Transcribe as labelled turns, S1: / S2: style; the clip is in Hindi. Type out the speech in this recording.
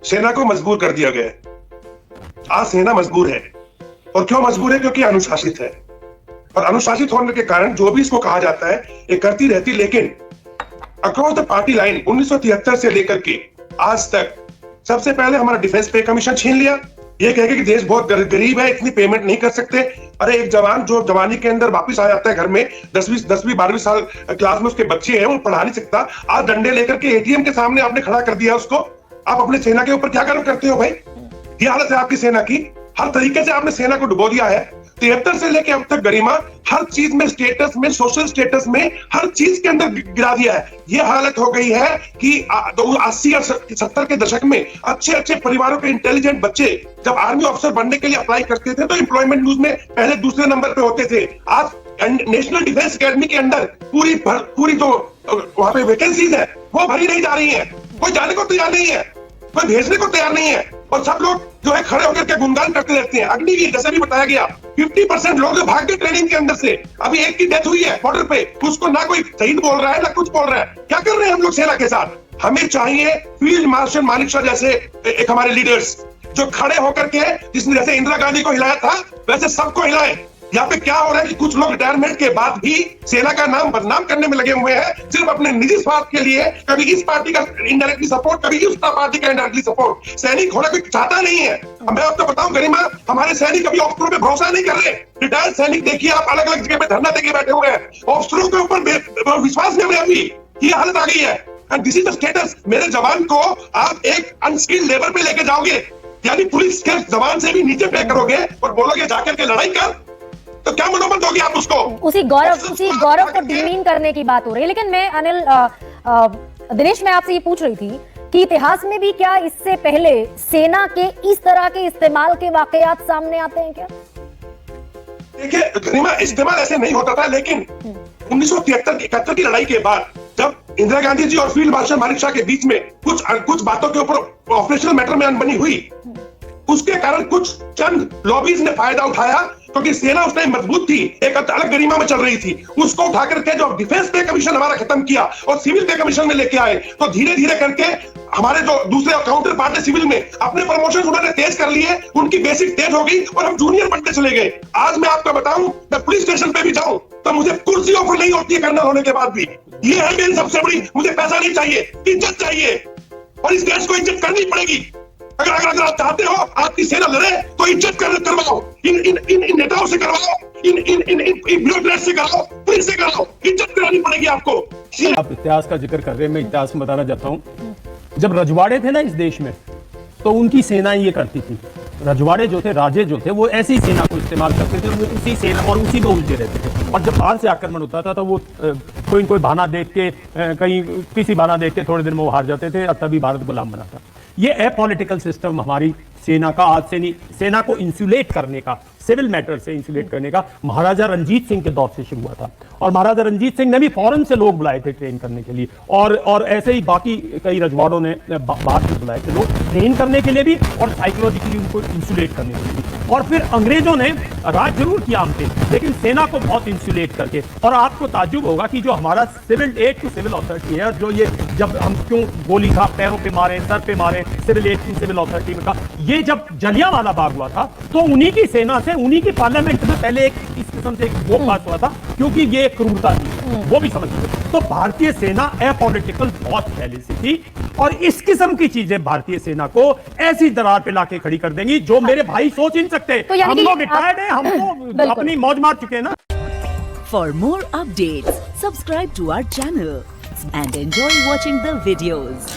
S1: सेना को मजबूर कर दिया गया। आज सेना मजबूर है, और क्यों मजबूर है? क्योंकि अनुशासित है, और अनुशासित होने के कारण जो भी इसको कहा जाता है ये करती रहती। लेकिन अक्रॉस द पार्टी लाइन 1973 से लेकर के आज तक सबसे पहले हमारा डिफेंस पे कमीशन छीन लिया। ये कह के कि देश बहुत गरीब है, इतनी पेमेंट नहीं कर सकते। अरे एक जवान जो जवानी के अंदर वापस आ जाता है घर में, 10वीं 12वीं साल क्लास में उसके बच्चे हैं, वो पढ़ा नहीं सकता, आज डंडे लेकर के एटीएम के सामने आपने खड़ा कर दिया उसको। आप अपने सेना के ऊपर क्या गर्व करते हो भाई? ये हालत है आपकी सेना की। हर तरीके से आपने सेना को डुबो दिया है। 73 से लेकर अब तक गरिमा हर चीज में, स्टेटस में, सोशल स्टेटस में, हर चीज के अंदर गिरा दिया है। ये हालत हो गई है कि 80 और 70 के दशक में अच्छे अच्छे परिवारों के इंटेलिजेंट बच्चे जब आर्मी ऑफिसर बनने के लिए अप्लाई करते थे तो एम्प्लॉयमेंट न्यूज में पहले दूसरे नंबर पे होते थे। आज नेशनल डिफेंस अकेडमी के अंदर पूरी जो वहां पे वैकेंसीज है वो भरी नहीं जा रही है। कोई जाने को तैयार नहीं है, कोई भेजने को तैयार नहीं है, और सब लोग जो है खड़े होकर के गुणगान करते रहते हैं। अग्निवीर जैसे भी बताया गया, 50% लोग जो भाग गए ट्रेनिंग के अंदर से। अभी एक की डेथ हुई है बॉर्डर पे, उसको ना कोई शहीद बोल रहा है ना कुछ बोल रहा है। क्या कर रहे हैं हम लोग सेना के साथ? हमें चाहिए फील्ड मार्शल मानेकशॉ जैसे एक हमारे लीडर्स जो खड़े होकर के, जिसने जैसे इंदिरा गांधी को हिलाया था वैसे सबको हिलाए। यहाँ पे क्या हो रहा है कि कुछ लोग रिटायरमेंट के बाद भी सेना का नाम बदनाम करने में लगे हुए हैं, सिर्फ अपने निजी स्वार्थ के लिए। कभी इस पार्टी का इनडायरेक्टली सपोर्ट, कभी उस पार्टी का इनडायरेक्टली सपोर्ट। सैनिक होना कोई चाहता नहीं है। मैं आपको बताऊं गरिमा, हमारे सैनिक कभी ऑफिसरों पे भरोसा नहीं कर रहे। रिटायर्ड सैनिक देखिए आप, अलग अलग जगह पे धरना देके बैठे हुए हैं, ऑफिसरों के ऊपर विश्वास नहीं हो रहा। अभी ये हालत आ गई है, and this is the status. मेरे जवान को आप एक अनस्किल्ड लेबर पे लेके जाओगे, यानी पुलिस के जवान से भी नीचे पे करोगे और बोलोगे जाकर के लड़ाई कर, तो क्या मनोबल दोगे आप उसको?
S2: उसी गौरव को डिमीन करने की बात हो रही है। लेकिन मैं अनिल दिनेश, मैं आपसे ये पूछ रही थी कि इतिहास में भी क्या इससे पहले सेना के इस तरह के इस्तेमाल के वाकयात सामने आते हैं क्या?
S1: देखिए गरिमा, इस्तेमाल ऐसे नहीं होता था, लेकिन 1973-71 की लड़ाई के बाद जब इंदिरा गांधी जी और फील्ड मार्शल मानेकशॉ के बीच में कुछ बातों के ऊपर ऑपरेशनल मैटर में अनबनी हुई, उसके कारण कुछ चंद लॉबीज ने फायदा उठाया, क्योंकि सेना उस टाइम मजबूत थी, एक अलग गरिमा में चल रही थी। उसको उठा करके जो डिफेंस पे कमीशन हमारा खत्म किया और सिविल पे कमीशन में लेके आए, तो धीरे धीरे करके हमारे जो दूसरे काउंटर पार्ट है सिविल में, अपने प्रमोशन उन्होंने तेज कर लिए, उनकी बेसिक तेज हो गई और हम जूनियर बनते चले गए। आज मैं आपको बताऊं, मैं पुलिस स्टेशन पे भी जाऊं तो मुझे कुर्सी ऑफर नहीं होती है कर्नल होने के बाद भी। ये है मेरी सबसे बड़ी, मुझे पैसा नहीं चाहिए, इज्जत चाहिए, और इस देश को इज्जत करनी पड़ेगी। अगर आप चाहते हो आपकी सेना लड़े तो इज्जत करवाओ, इन नेताओं से करवाओ, इन ब्यूरोक्रेट से कराओ, पुलिस से कराओ, इज्जत करानी पड़ेगी आपको।
S3: आप इतिहास का जिक्र कर रहे हैं, मैं इतिहास में बताना चाहता हूँ। जब रजवाड़े थे ना इस देश में, तो उनकी सेना ये करती थी। रजवाड़े जो थे, राजे जो थे, वो ऐसी सेना को इस्तेमाल करते थे, वो उसी सेना और उसी में उलझे रहते थे। और जब बाहर से आक्रमण होता था तो वो कोई बहाना देख के, कहीं किसी बहाना देख के थोड़े दिन में वो हार जाते थे और तभी भारत गुलाम बना था। ये अपॉलिटिकल सिस्टम हमारी सेना का आज से नहीं, सेना को इंसुलेट करने का, सिविल मैटर से इंसुलेट करने का महाराजा रंजीत सिंह के दौर से शुरू हुआ था। और महाराजा रंजीत सिंह ने भी फॉरेन से लोग बुलाए थे ट्रेन करने के लिए, और ऐसे ही बाकी कई रजवाड़ों ने बाहर से बुलाए थे लोग ट्रेन करने के लिए भी और साइकोलॉजिकली उनको इंसुलेट करने के लिए भी। और फिर अंग्रेजों ने राज जरूर किया हम पे, लेकिन सेना को बहुत इंसुलेट करके। और आपको ताज्जुब होगा कि जो हमारा civil aid to civil authority है, जो ये जब हम क्यों गोली खा पैरों पे मारे, सर पे मारे, civil aid to civil authority में का, ये जब जलियांवाला बाग हुआ था तो उन्हीं की सेना से, उन्हीं की पार्लियामेंट में पहले एक इस किस्म से एक वो पास हुआ था, क्योंकि ये क्रूरता थी, वो भी समझ गए। तो भारतीय सेना अपॉलिटिकल बहुत पहले से थी, और इस किस्म की चीजें भारतीय सेना को ऐसी दरार पे लाके खड़ी कर देंगी जो मेरे भाई सोच ही नहीं सकते।
S2: तो
S3: हम लोग रिटायर्ड हैं, हम तो अपनी मौज मार चुके हैं ना।
S4: For more updates subscribe to our channel and enjoy watching the videos.